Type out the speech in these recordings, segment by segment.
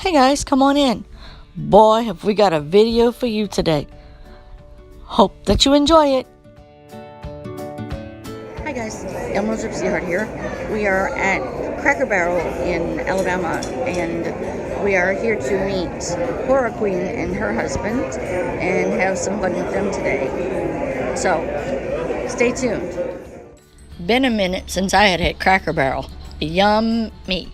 Hey guys, come on in. Boy, have we got a video for you today. Hope that you enjoy it. Hi guys, Elmo's Gypsy here. We are at Cracker Barrel in Alabama, and we are here to meet HorrorQueen and her husband and have some fun with them today. So, stay tuned. Been a minute since I had hit Cracker Barrel. Yummy.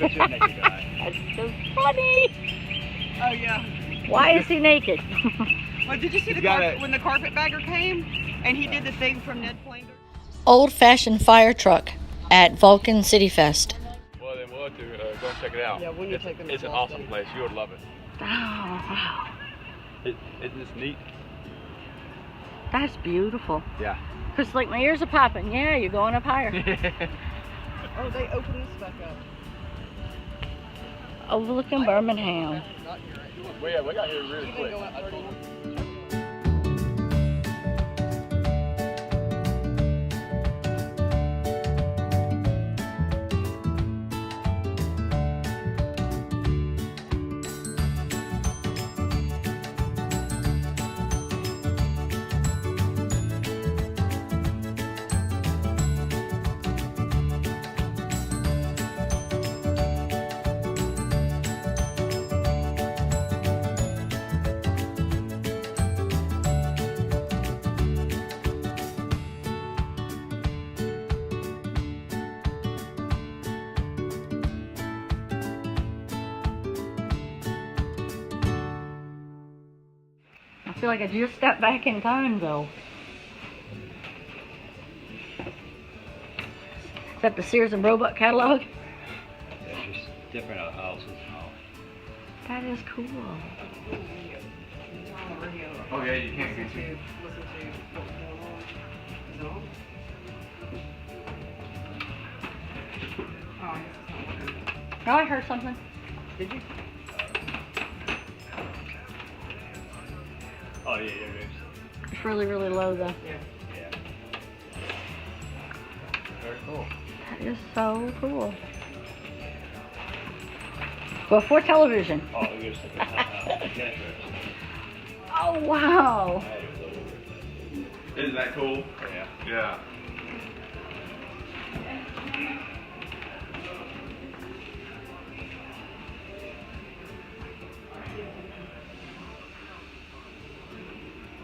That's so funny. Oh yeah. Why is he naked? Well, did you see when the carpetbagger came and he did the thing from Ned Flanders? Old-fashioned fire truck at Vulcan City Fest. Well, then we'll have to go and check it out. Yeah, when you take them to It's an Vulcan. awesome place. You would love it. Oh, wow. Isn't this neat? That's beautiful. Yeah. Because, like, my ears are popping. Yeah, you're going up higher. Oh, they opened this back up. Overlooking Birmingham. We got here really Even quick. going up 30. I feel like I just stepped back in time, though. Is that the Sears and Roebuck catalog? Yeah, just different houses. That is cool. Oh yeah, you can't get Listen to what's going on. Is it on? Oh, I guess it's not working. Oh, I heard something. Did you? Oh yeah, yeah, It's really, really low, though. Yeah. yeah. Very cool. That is so cool. Well, for television. Oh, you're just like Oh, wow. Isn't that cool? Yeah. Yeah.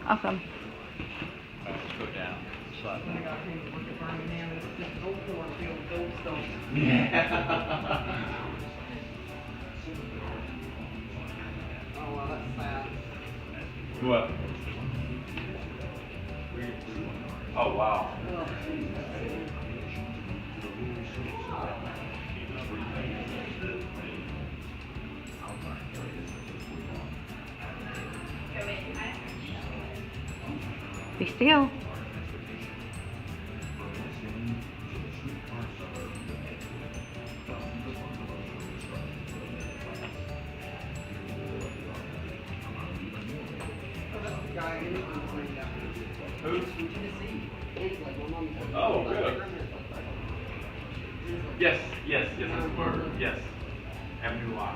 Awesome. Alright, let's go down. Slide I got him to work at Birmingham and it's just an old cornfield, goldstone. Oh, wow, that's sad. What? Oh wow. Oh. Be still. Who? Oh, good. Yes, that's the word. Yes. Avenue Y.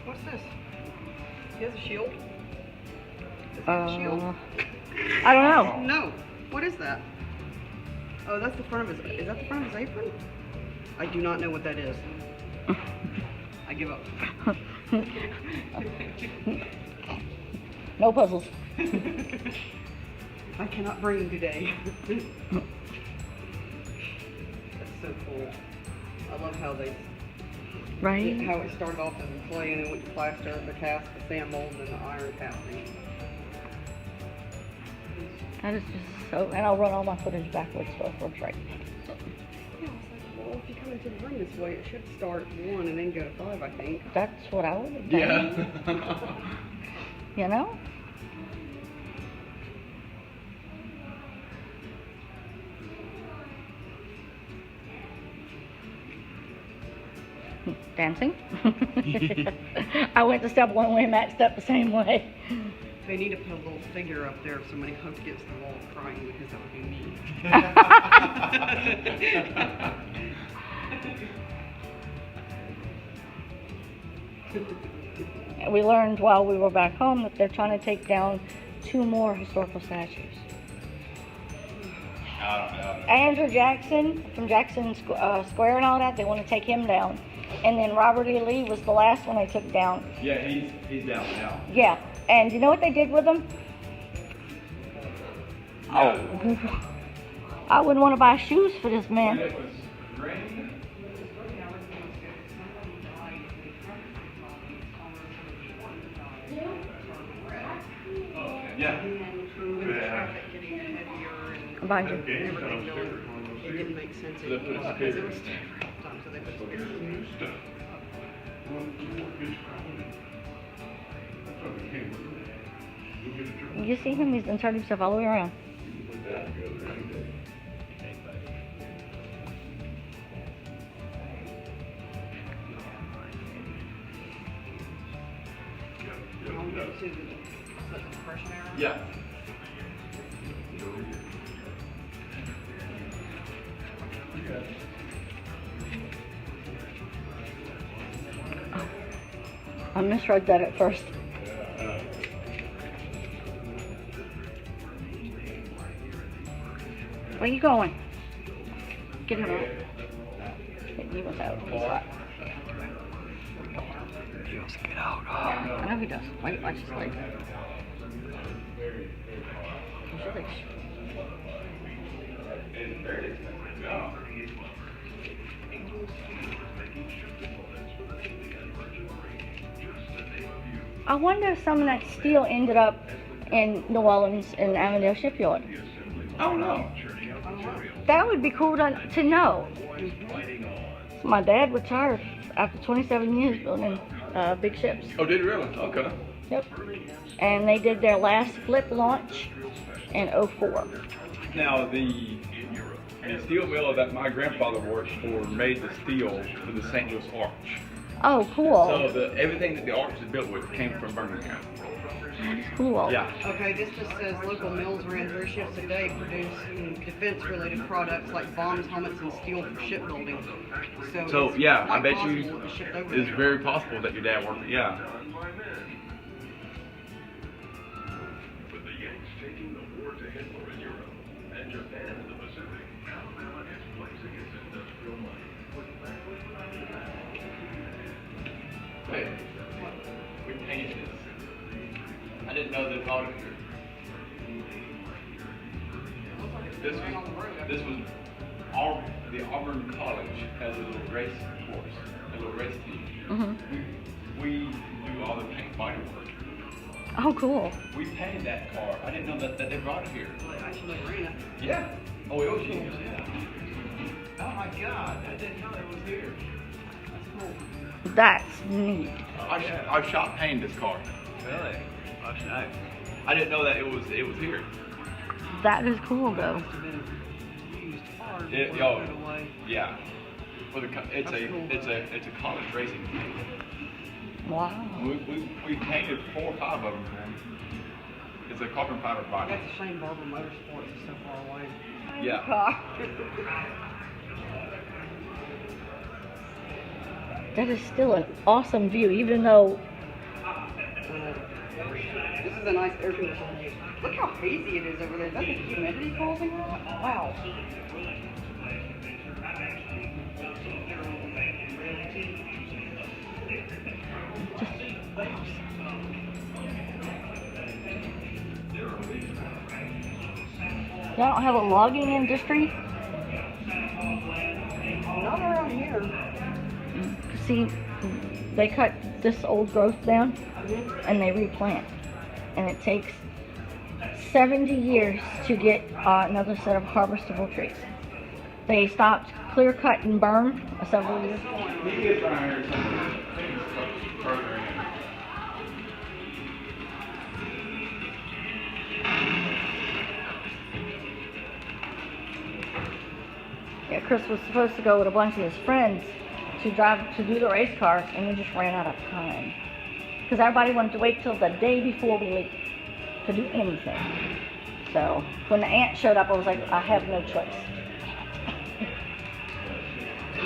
What's this? He has a shield? Is that a shield? I don't know. No. What is that? Oh, that's the front of his. Is that the front of his apron? I do not know what that is. I give up. No puzzles. I cannot bring today. That's so cool. I love how they. Right? How it started off as a clay and then went to plaster, the cast, the sand mold, and then the iron casting. That is just so... And I'll run all my footage backwards so it works right. Yeah, I was like, well, if you come into the room this way, it should start at 1 and then go to 5, I think. That's what I would have done. Yeah. You know? Dancing. I went to step one way, Matt stepped the same way. They need to put a little figure up there if somebody hopes against the wall crying, because that would be me. We learned while we were back home that they're trying to take down 2 more historical statues. Andrew Jackson from Jackson Square and all that, they want to take him down. And then Robert E. Lee was the last one they took down. Yeah, he's down now. Yeah, and you know what they did with him? Oh, I wouldn't want to buy shoes for this man. Yeah. With the traffic getting heavier and Behind you. everything going, it didn't make sense anymore because it was time, so they put speakers. You see him? He's been turning himself all the way around. Yeah. I misread that at first. Where you going? Get him out. He was out. He's hot. He wants to get out. Yeah, I know he does. Wait, watch his leg. He's your leash. I wonder if some of that steel ended up in New Orleans in Avondale Shipyard. Oh no. That would be cool to know. So my dad retired after 27 years building big ships. Oh, did you really? Okay. Yep. And they did their last flip launch in 04. Now, the steel mill that my grandfather worked for made the steel for the St. Louis Arch. Oh, cool. So everything that the arch is built with came from Birmingham. That's cool. Yeah. Okay, this just says local mills ran 3 shifts a day producing defense-related products like bombs, helmets, and steel for shipbuilding. So it's yeah, I quite bet possible you it was shipped over it's there. very possible that your dad worked. Yeah. Hey, we painted this. I didn't know they brought it here. This was the Auburn College has a little race course, a little race team. Mm-hmm. We do all the paint body work. Oh, cool. We painted that car. I didn't know that they brought it here. Well, they actually ran it. Yeah. Oh, it was yours. Yeah. Oh my God! I didn't know it was here. That's cool. That's neat. I shot painted this car. Really? That's nice. I didn't know that it was here. That is cool, though. Must have been used hard It- before yo. they put it away. Yeah. Well, it's That's cool. a college racing team. Wow. We painted 4 or 5 of them. It's a carbon fiber body. That's a shame Barber Motorsports is so far away. Yeah. That is still an awesome view, even though This is a nice air conditioner. Look how hazy it is over there. Is that the humidity causing that? Wow. y'all don't have a logging industry. Not around here. See, they cut this old growth down and they replant, and it takes 70 years to get another set of harvestable trees. They stopped clear cut and burn several years ago. He gets around here somewhere. Further in. Yeah, Chris was supposed to go with a bunch of his friends to do the race car, and we just ran out of time. Because everybody wanted to wait till the day before we leave to do anything. So when the aunt showed up, I was like, I have no choice.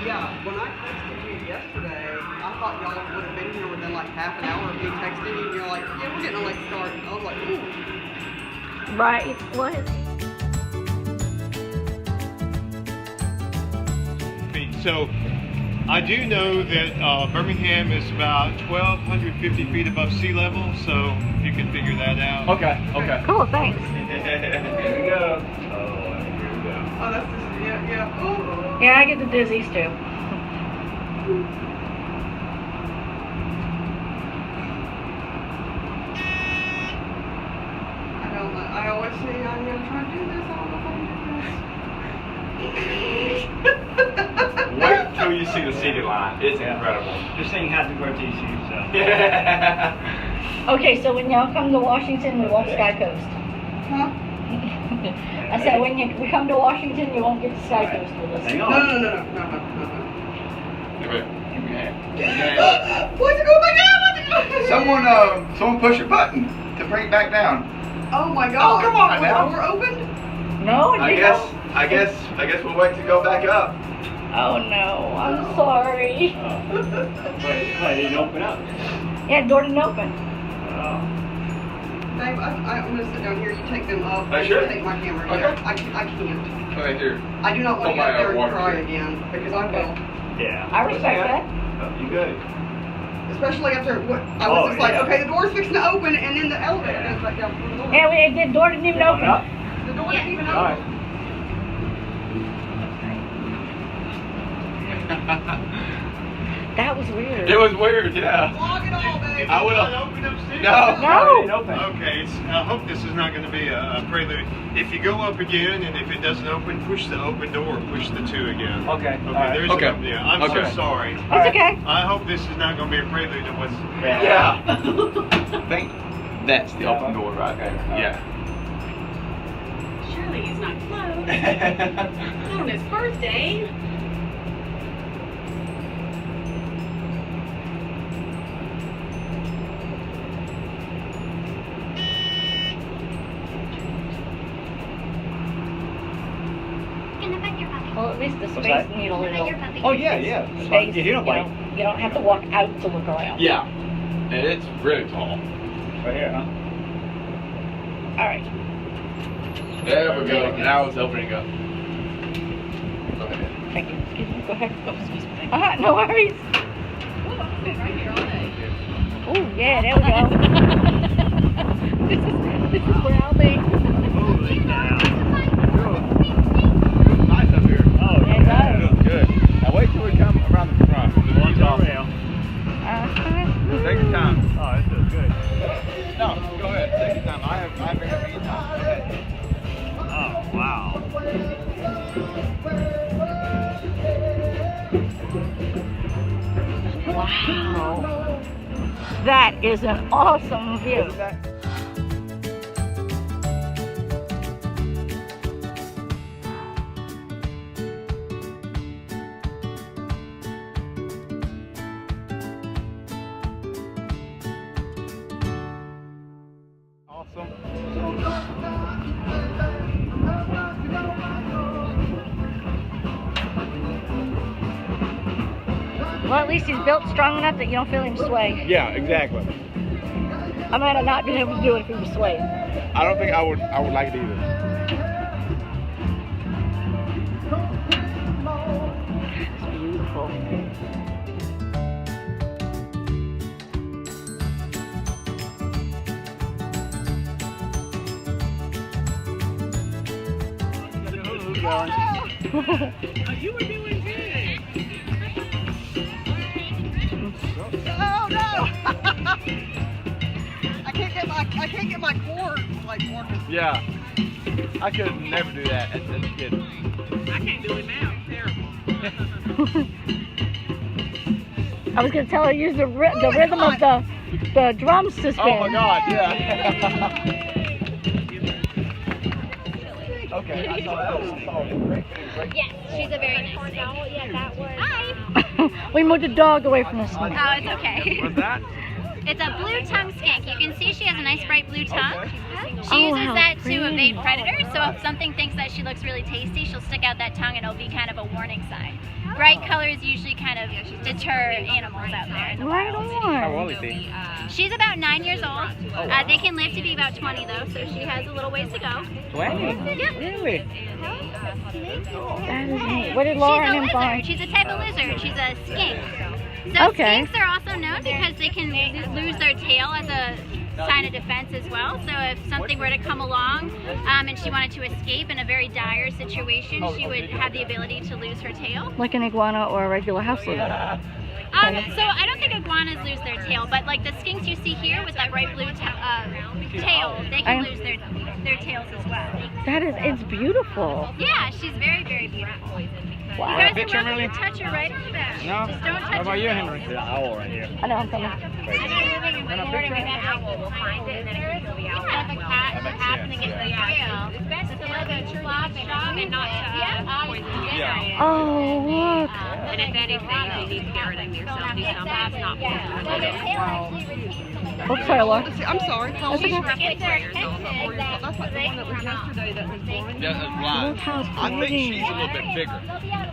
Yeah, when I texted you yesterday, I thought y'all would have been here within like half an hour of me texting you. You're like, yeah, we're getting a late start. I was like, ooh. Right. What? So I do know that Birmingham is about 1,250 feet above sea level, so if you can figure that out. Okay, okay. Cool, thanks. Here we go. Oh, here we go. Oh, that's just, yeah. Ooh. Yeah, I get the dizzies too. I always say I'm going to try to do this. I don't know if I can do this. Wait till you see the seating line. It's incredible. This thing has to grow tissues, so. Okay, so when y'all come to Washington, we won't Sky Coast. Huh? I said when we come to Washington, you won't get to Sky Coast with us. Hang No. on. What's it going back down? Someone push a button to bring it back down. Oh my god. Oh, come on Was now. the door open? No, it I didn't. guess we'll wait to go back up. Oh no, I'm sorry. Wait, it didn't open up. Yeah, door didn't open. Babe, I'm going to sit down here. You take them up. Oh, sure. Take my camera. Okay. Yeah, I can't. Right here. I do not want to Oh, get up my, there and water cry here. again because I will. Yeah. I respect that. Oh, you good? Especially after what I was just like, okay, the door's fixing to open, and then the elevator goes back down through the door. Yeah, the door didn't even open. Up? The door didn't even All open. right. That was weird. It was weird, yeah. Log it all, babe. I will. Open upstairs? No. It didn't open. Okay, I hope this is not going to be a prelude. If you go up again and if it doesn't open, push the open door, push the 2 again. Okay. Okay, All right. there's Okay. yeah, I'm Okay. so sorry. It's okay. I hope this is not going to be a prelude to what's... Yeah. I think that's the open door right there. Yeah. Surely he's not close. Not on his birthday. Well, at least the What's space that? needle will. Oh, yeah. Space, You hear nobody. you don't have to walk out to look around. Yeah. And it's really tall. Right here, huh? All right. There we go. Now it's opening up. Go ahead. Thank you. Excuse me. Go ahead. Oh, excuse me. No worries. Right here all day. Oh, yeah, there we go. this is where I'll be. Holy cow. Nice up here. Oh, Yeah, it does. It looks good. Now wait till we come around the front. One door rail. Take your time. Oh, this is good. No, go ahead. Take your time. I have very good time. Go ahead. Oh, wow. Wow. That is an awesome view. Well, at least he's built strong enough that you don't feel him sway. Yeah, exactly. I might have not been able to do it if he was swaying. I don't think I would like it either. It's beautiful. You were doing good. Oh no! I can't get my cord like working. Yeah. I could never do that as a kid. I can't do it now. It's terrible. I was going to tell her to use the rhythm of the drums to spin. Oh my god, yeah. Okay, I saw that. Yes, she's a very nice snake. Yeah, that was. Hi. We moved the dog away from the snake. Oh, it's okay. What's that? It's a blue tongue skink. You can see she has a nice bright blue tongue. She Oh, uses how that to pretty. evade predators. So if something thinks that she looks really tasty, she'll stick out that tongue and it'll be kind of a warning sign. Bright colors usually kind of deter animals out there. In the Right wild. How on. old is he? She's about 9 years old. They can live to be about 20 though, so she has a little ways to go. 20? Yeah. Really? That is neat. What did Laura and him She's a find? lizard. She's a type of lizard. She's a skink. So Okay. skinks are also known because they can lose their tail as a sign of defense as well. So if something were to come along and she wanted to escape in a very dire situation, she would have the ability to lose her tail. Like an iguana or a regular house lizard. So I don't think iguanas lose their tail, but like the skinks you see here with that bright blue tail, they can lose their tails as well. That is, it's beautiful. Yeah, she's very, very beautiful. Wow. You guys are welcome to touch her right on the back. No. Just don't touch How about her. you, Henry? The owl right here. I know, I'm coming. I'm not living in Florida. Maybe an owl will find it, and then it will be owl. Yeah, if a cat happens to get the tail, it's best to let it flop and not poison the Yeah. Oh, look. And if anything, you need to get rid of yourself. Do something that's not poison. Oops, sorry, Laura. Let's see, I'm sorry. How old That's is she? okay. If they're tempted, That's like the one that was yesterday that was blind. Yeah, that's Look blind. how I think pretty. she's a little bit bigger.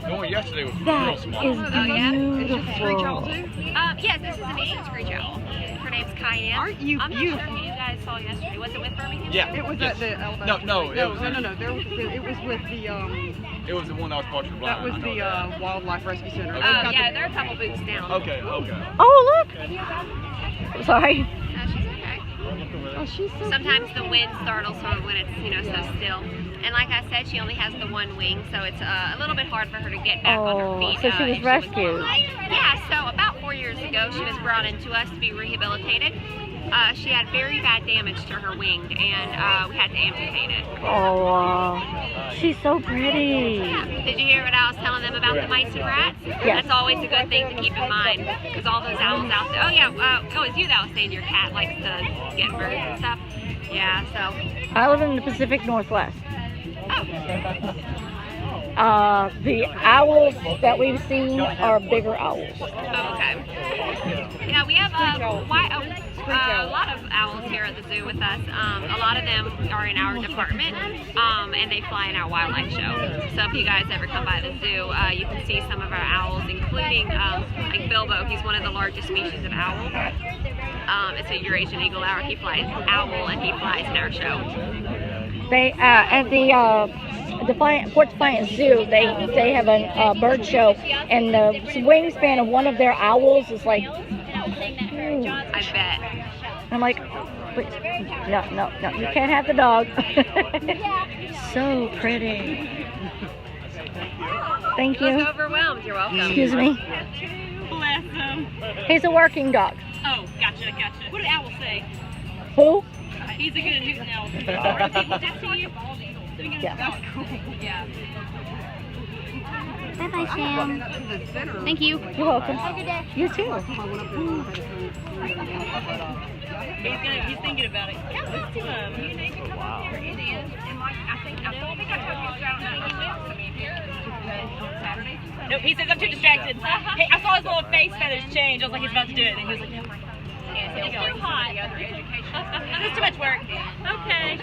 The one yesterday was real That small. is It's just a screech owl beautiful. too? Yes, this is an Eastern screech owl. Her name's Cayenne. Aren't you I'm not sure beautiful? who you guys saw yesterday. Was it with Birmingham? Yeah. It was at the Alabama. No, no, it was no. There was, it was with the It was the one that was partially blind. that was I know the that. Wildlife Rescue Center. Oh, They've got Yeah, the- they're a couple booths down. Okay, okay. Oh, look. Sorry. No, she's okay. Oh, she's so Sometimes the wind startles her when it's, so still. And like I said, she only has the one wing, so it's a little bit hard for her to get back on her Oh, feet. so she was if rescued. Yeah, so about 4 years ago, she was brought into us to be rehabilitated. She had very bad damage to her wing, and we had to amputate it. Oh, wow. She's so pretty. Did you hear what I was telling them about the mice and rats? Yes. That's always a good thing to keep in mind, because all those owls out there. Oh yeah, it's you that was saying your cat likes to get birds and stuff. Yeah, so. I live in the Pacific Northwest. Oh. The owls that we've seen are bigger owls. Oh, okay. Yeah, we have a lot of owls here at the zoo with us. A lot of them are in our department, and they fly in our wildlife show. So if you guys ever come by the zoo, you can see some of our owls, including like Bilbo. He's one of the largest species of owl. It's a Eurasian eagle owl. He flies and he flies in our show. They at the Fort Defiance Zoo, they have a bird show, and the wingspan of one of their owls is like huge. I bet. I'm like, wait, no, you can't have the dog. So pretty. Thank He was you. overwhelmed. You're welcome. Excuse me. Bless him. He's a working dog. Oh, gotcha. What did Owl say? Who? He's a good hooting owl. Does he look that to you? Yeah. That's cool. Yeah. Bye-bye, Sam. Thank you. You're welcome. You too. He's thinking about it. Yeah, let's do it. Wow. It is. And like, I think I told you Saturday. Nope, he says I'm too distracted. Hey, I saw his little face feathers change. I was like, he's about to do it. And he was like, no. It's too hot. It's too much work. Okay.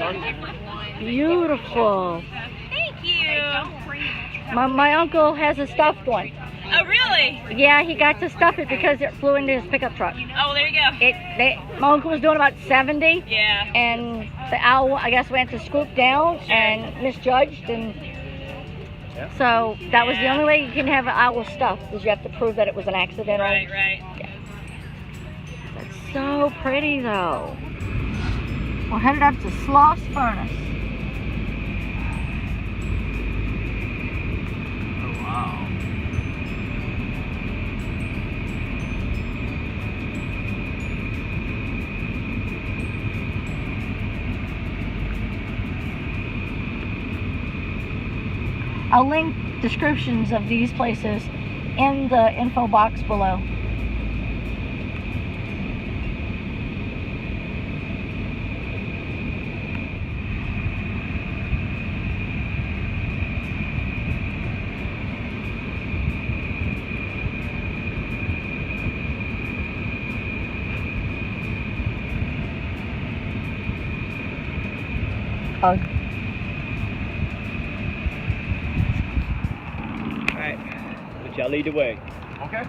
Beautiful. Thank you. My uncle has a stuffed one. Oh, really? Yeah, he got to stuff it because it flew into his pickup truck. Oh, well, there you go. My uncle was doing about 70. Yeah. And the owl, I guess, went to swoop down and misjudged, and so that was the only way you can have an owl stuffed, is you have to prove that it was an accident. Right. Yeah. That's so pretty, though. We're headed up to Sloss Furnace. Oh, wow. I'll link descriptions of these places in the info box below. hug. Alright. Let y'all lead the way. Okay.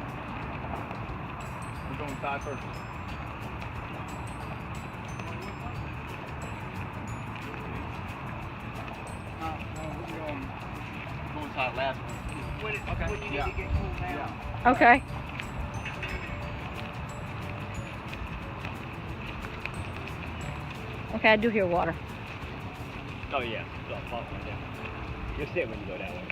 We're going inside first. Go inside last one. When you need to get cooled down. Okay. Okay, I do hear water. Oh yeah, it's all popping down. You'll see it when you go that way.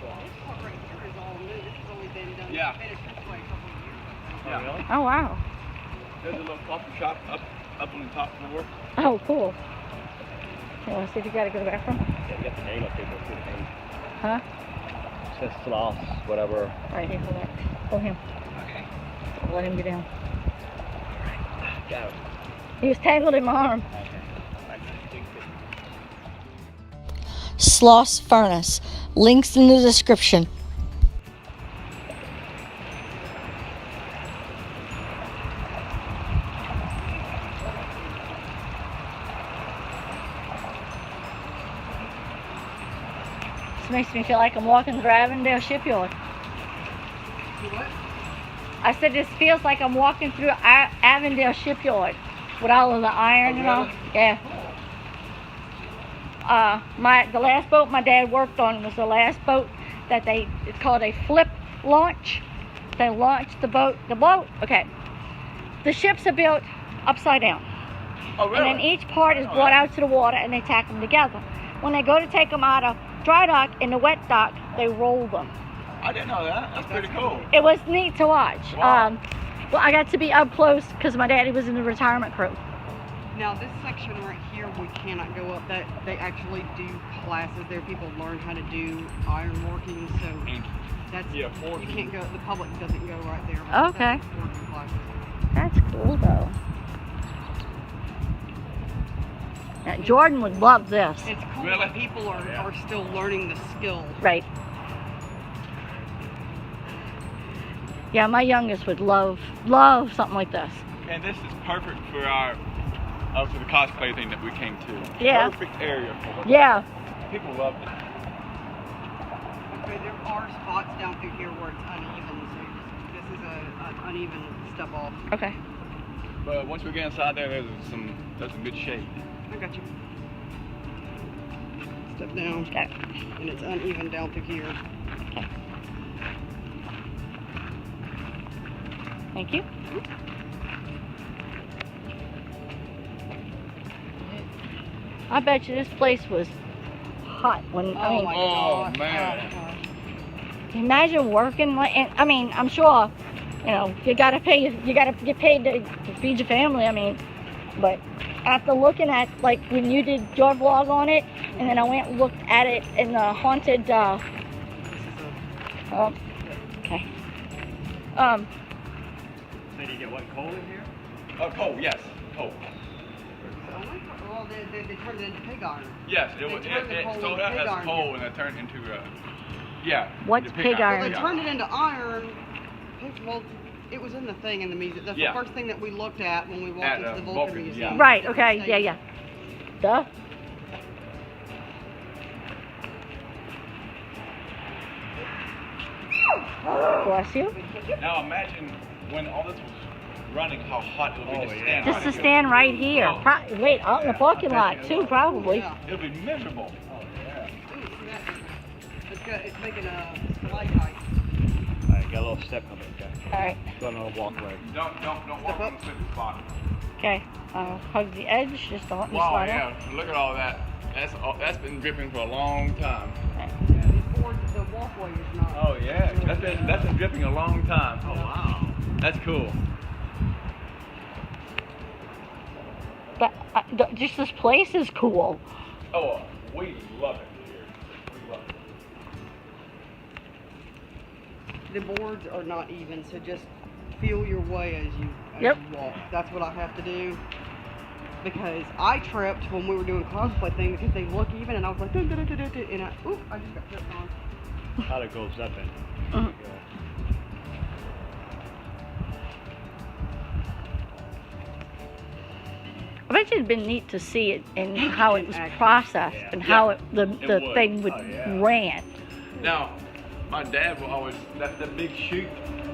This part right here is all new. This has only been done Yeah. finished this way a couple of years ago. Yeah. Really? Oh, wow. There's a little coffee shop up on the top floor. Oh, cool. You want to see if you got to go to the bathroom? Yeah, you got the name up there, but the name. Huh? It says Sloss, whatever. All right, here, hold that. Hold him. Okay. Let him get down. Got it. He was tangled in my arm. Okay. Sloss Furnace. Links in the description. This makes me feel like I'm walking through Avondale Shipyard. What? I said this feels like I'm walking through Avondale Shipyard with all of the iron and all. Yeah. The last boat my dad worked on was the last boat that it's called a flip launch. They launched the boat. Okay. The ships are built upside down. Oh, really? And then each part is brought out to the water and they tack them together. When they go to take them out of dry dock in the wet dock, they roll them. I didn't know that. That's pretty cool. It was neat to watch. Wow. Well, I got to be up close because my daddy was in the retirement crew. Now this section right here, we cannot go up. That they actually do classes there. People learn how to do iron working. So that's Yeah, you can't go. The public doesn't go right there. Okay. That's forging classes. That's cool though. Now, Jordan would love this. It's cool Really? that people are still learning the skill. Right. Yeah, my youngest would love something like this. And this is perfect for for the cosplay thing that we came to. Yeah. Perfect area for it. Yeah. People love it. Okay, there are spots down through here where it's uneven. So this is an uneven step off. Okay. But once we get inside there, there's some good shade. I got you. Step down. Okay. And it's uneven down through here. Okay. Thank you. I bet you this place was hot when I mean. my Oh, gosh. man. Imagine working like, and, I mean, I'm sure, you know, you gotta get paid to feed your family. I mean, but after looking at like when you did your vlog on it, and then I went and looked at it in the haunted. Okay. So do you get what, coal in here? Oh, coal, yes. Coal. Well, they turned it into pig iron. Yes, They it turned the coal started out into pig as iron. coal and it turned into, yeah. What's the pig iron? Well, they yeah. turned it into iron. Well, it was in the thing in the museum. That's Yeah. the first thing that we looked at when we walked At, into the Vulcan Vulcan, Museum. yeah. Right. Okay. Yeah. Yeah. Duh. Bless you. Now imagine when all this was running, how hot it would be to stand Just right to here. stand right here. Wait, out in the parking lot too, probably. Yeah. It would be miserable. Ooh, see that? It's making a stalactite. Alright, got a little step coming, okay? All right. Going on a walkway. Don't walk on the slippery spot. Okay. Hug the edge. Just don't let me Wow, slide yeah. Look at all that. That's been dripping for a long time. Yeah, these boards, the walkway is not. Oh yeah, that's been dripping a long time. Oh wow. That's cool. But just this place is cool. Oh, we love it here. We love it. The boards are not even, so just feel your way as you walk. That's what I have to do. Because I tripped when we were doing cosplay thing because they look even, and I was like, dun, dun, dun, dun, dun, dun, and I just got tripped on. How it goes up in. Mhm. I bet it'd been neat to see it and how it was processed and how the would. thing would ran. Now, my dad will always, that big chute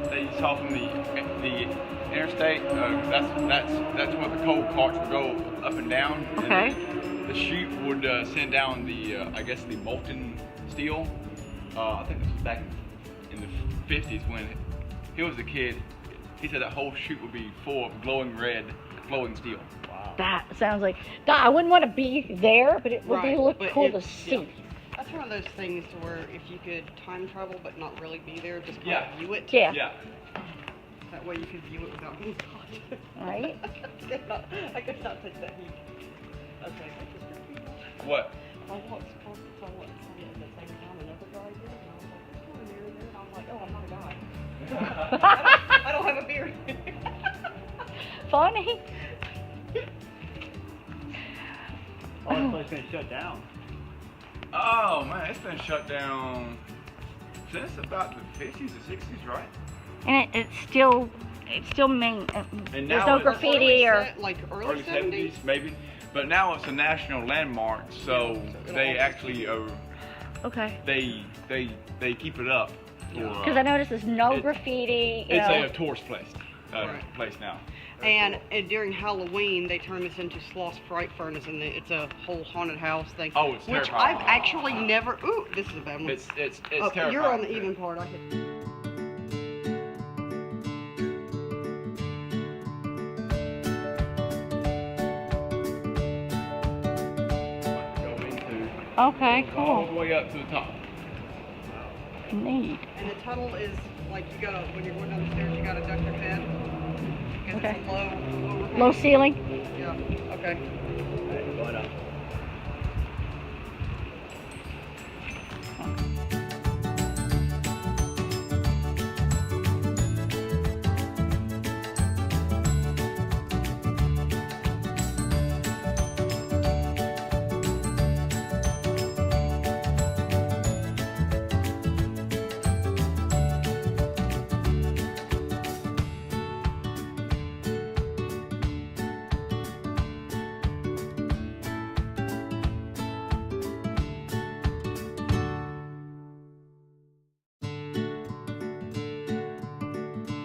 that you saw from the interstate, that's what the coal carts would go up and down. Okay. And the chute would send down the, I guess, the molten steel. I think this was back in the 50s when he was a kid. He said that whole chute would be full of glowing red, glowing steel. Wow. That sounds like, I wouldn't want to be there, but it would look but cool to see. Yeah. That's one of those things to where if you could time travel but not really be there, just kind of view it. Yeah. Yeah. That way you could view it without being caught. Right? I could not take that heat. Okay. What? I was supposed to tell what somebody at the same time another guy did, and I was like, "There's no mirror there," and I'm like, "Oh, I'm not a guy. I don't have a beard." Funny. Oh, this place been shut down. Oh man, it's been shut down since about the 50s or 60s, right? And it's still main. And There's now no it's graffiti or. Like early Early 70s maybe. But now it's a national landmark, so they actually Okay. they keep it up. Because I noticed there's no graffiti. It's a tourist place now. And during Halloween, they turn this into Sloss Furnace, and it's a whole haunted house thing. Oh, it's which terrifying. I've actually never. Ooh, this is a bad one. It's Oh, terrifying. you're on the even part. I could. Okay, All the cool. way up to the top. Neat. And the tunnel is like you gotta when you're going down the stairs, you gotta duck your head. Because Okay. it's a low. Low ceiling. Yeah. Okay. Alright, going up.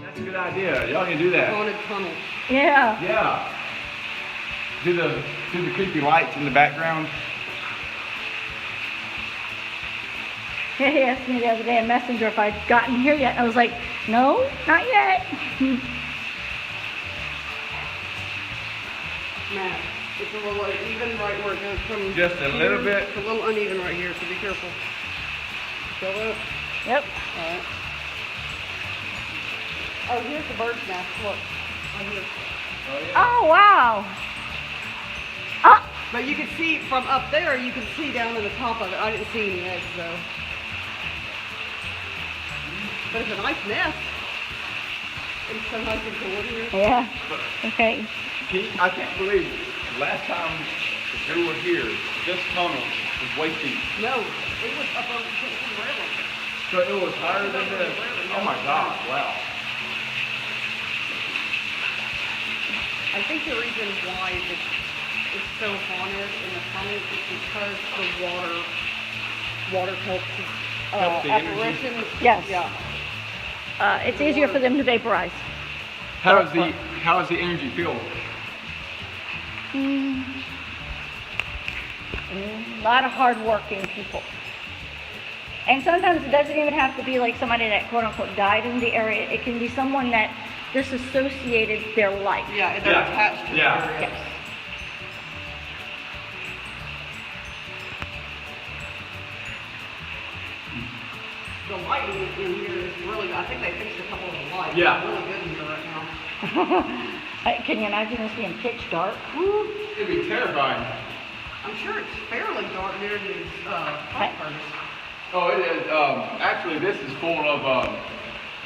That's a good idea. Y'all can do that. Haunted tunnel. Yeah. Yeah. Do the creepy lights in the background. Yeah, he asked me the other day in Messenger if I'd gotten here yet. I was like, no, not yet. Matt, it's a little uneven right where it goes from. Just a little bit. It's a little uneven right here, so be careful. Feel that? Yep. All right. Oh, here's the bird's nest. Look. Right here. Oh, wow. Oh, But you can see from up there, you can see down in the top of it. I didn't see any eggs though. But it's a nice nest. It's so nice and cool here. yeah. Okay. I can't believe last time that we were here, this tunnel was way deep. No, it was up on the railing. So it was higher than this. Oh my gosh, wow. I think the reason why it's so haunted in the tunnel is because the water helps Helps the energy. apparitions. Yes. Yeah. It's easier for them to vaporize. How does the energy feel? A lot of hardworking people. And sometimes it doesn't even have to be like somebody that quote unquote died in the area. It can be someone that disassociated their life. Yeah, they're attached to Yeah. the area. Yes. The lighting in here is really, I think they fixed a couple of the lights. Yeah. It's really good in here right now. Can you imagine this being pitch dark? It'd be terrifying. I'm sure it's fairly dark near this pipe furnace. Oh, it is. Actually, this is full of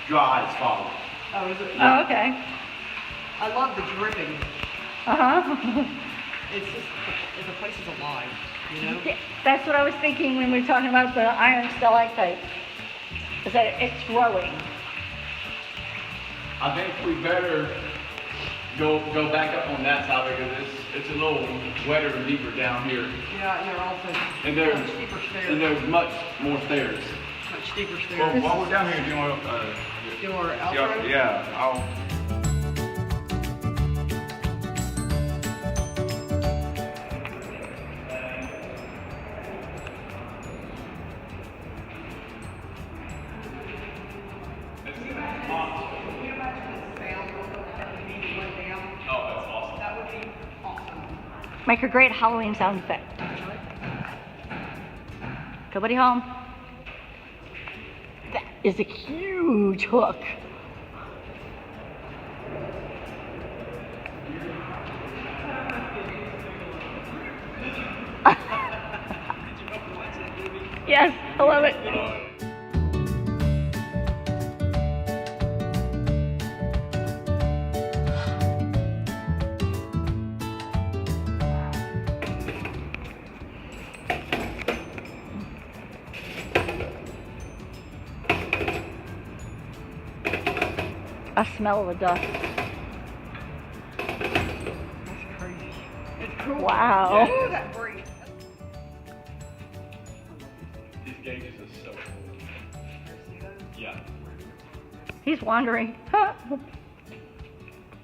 dry asphalt. Oh, is it? Oh, okay. I love the dripping. Uh-huh. It's just, the place is alive, you know? That's what I was thinking when we were talking about the iron stalactite. Is that it's growing. I think we better go back up on that side because it's a little wetter and deeper down here. Yeah, and they're also And there's much steeper stairs. and there's much more stairs. Much steeper Well, stairs. while we're down here, do you want to? Do our outro? Yeah, I'll. Make a great Halloween sound effect. Somebody home? That is a huge hook. Yes, I love it. I smell the dust. That's crazy. It's cool. Wow. Look at that breeze. These gauges are so cool. Yeah. He's wandering.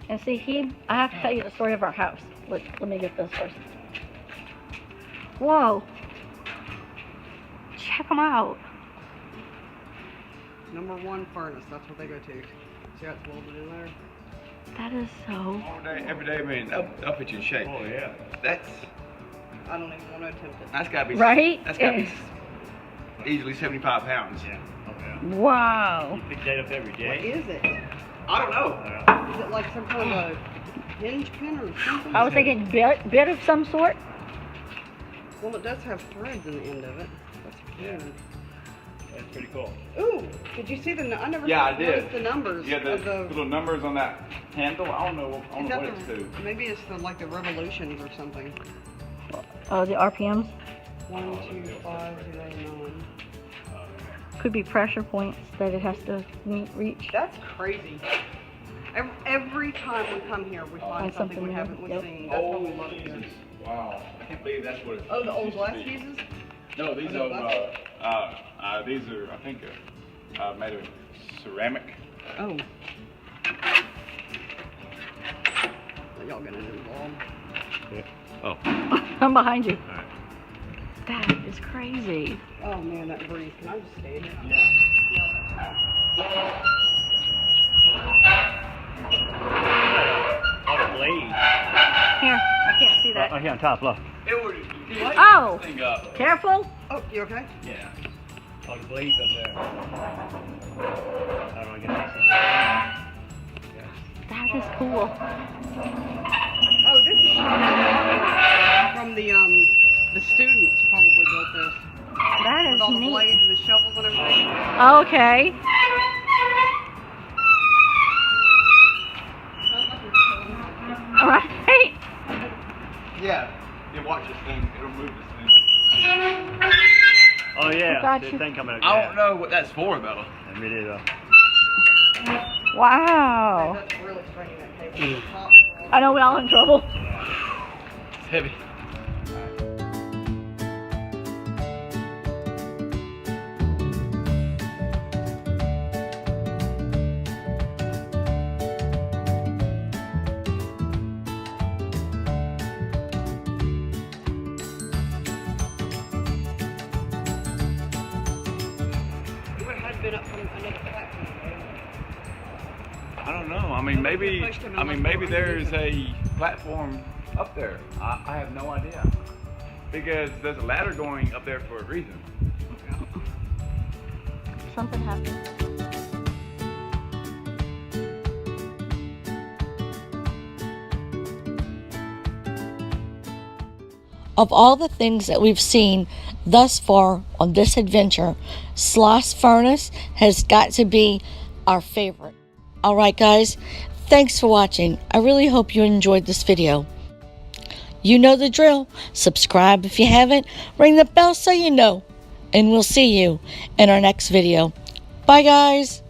And see, I have to tell you the story of our house. Let me get this first. Whoa. Check them out. #1 furnace. That's what they go to. See how it's welded in there? That is so. All day, every day, man. They'll put you in shape. Oh, yeah. That's I don't even want to attempt it. gotta be Right? That's gotta be easily 75 pounds. Yeah. Okay. Wow. You pick that up every What day? is it? I don't know. Is it like some kind of a hinge pin or something? I was thinking bit of some sort. Well, it does have threads in the end of it. That's weird. That's pretty cool. Ooh, did you see the? I never Yeah, I noticed did. the numbers. Yeah, the of the little numbers on that handle. I don't know is what that it's to. maybe it's the like the revolutions or something. Oh, the RPMs. 12509. Could be pressure points that it has to reach. That's crazy. Every time we come here, we find something we new. haven't Yep. seen. That's what we love Jesus. here. Wow. I can't believe that's what it Oh, the old used to glass be. fuses? No, these Oh, are these are I think made of ceramic. Oh. Y'all gonna do vlog? Oh. I'm behind you. Alright. That is crazy. Oh man, that breeze. Can I just stay here? Oh, the blade. Here, I can't see that. Oh, here on top, look. It would. Oh, Thing up. careful. Oh, you okay? Yeah. Oh, the blade's up there. I don't know, I guess that's That is cool. Oh, this is from the students probably built this. That With is all the neat. blades and the shovels and everything. Okay. All right. Yeah. You watch this thing. It'll move this thing. Oh, yeah. got The you. thing coming out. I don't know what that's for though. It really is. Wow. That's really straining that table. Top, I know we're all in trouble. It's heavy. it would have been up from another platform. I don't know. I mean, maybe. Pushed him I mean, unless maybe they were there's a platform up there. I have no idea. Because there's a ladder going up there for a reason. Something happened. Of all the things that we've seen thus far on this adventure, Sloss Furnace has got to be our favorite. Alright guys, thanks for watching. I really hope you enjoyed this video. You know the drill. Subscribe if you haven't. Ring the bell so you know. And we'll see you in our next video. Bye guys.